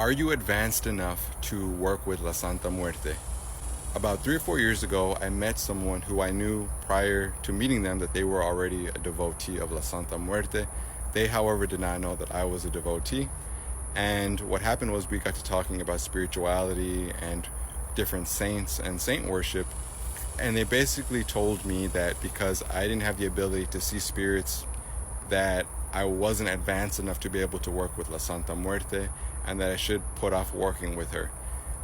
Are you advanced enough to work with La Santa Muerte? About 3 or 4 years ago, I met someone who I knew prior to meeting them that they were already a devotee of La Santa Muerte. They, however, did not know that I was a devotee. And what happened was we got to talking about spirituality and different saints and saint worship. And they basically told me that because I didn't have the ability to see spirits, that I wasn't advanced enough to be able to work with La Santa Muerte, and that I should put off working with her.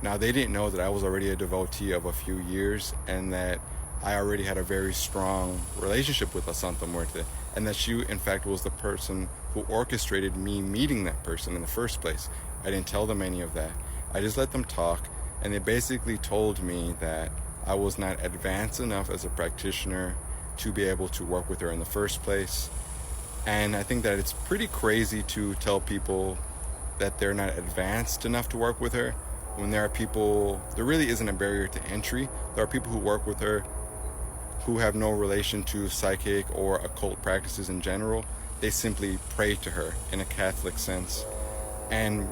Now, they didn't know that I was already a devotee of a few years and that I already had a very strong relationship with La Santa Muerte, and that she, in fact, was the person who orchestrated me meeting that person in the first place. I didn't tell them any of that. I just let them talk, and they basically told me that I was not advanced enough as a practitioner to be able to work with her in the first place. And I think that it's pretty crazy to tell people that they're not advanced enough to work with her when there really isn't a barrier to entry. There are people who work with her who have no relation to psychic or occult practices in general. They simply pray to her in a Catholic sense. And,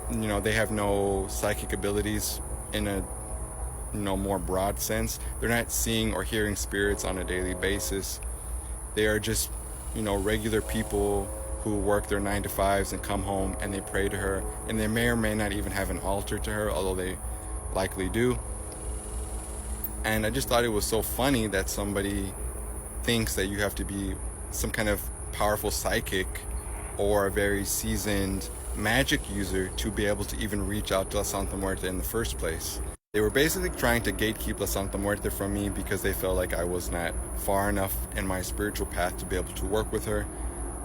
they have no psychic abilities in a more broad sense. They're not seeing or hearing spirits on a daily basis. They are just, regular people who work their 9 to 5s and come home and they pray to her. And they may or may not even have an altar to her, although they likely do. And I just thought it was so funny that somebody thinks that you have to be some kind of powerful psychic or a very seasoned magic user to be able to even reach out to La Santa Muerte in the first place. They were basically trying to gatekeep La Santa Muerte from me because they felt like I was not far enough in my spiritual path to be able to work with her.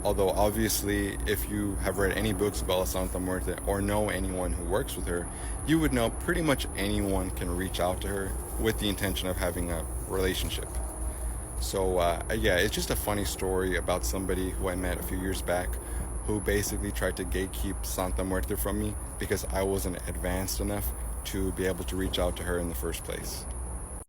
Although obviously, if you have read any books about La Santa Muerte or know anyone who works with her, you would know pretty much anyone can reach out to her with the intention of having a relationship. So yeah, it's just a funny story about somebody who I met a few years back who basically tried to gatekeep Santa Muerte from me because I wasn't advanced enough to be able to reach out to her in the first place.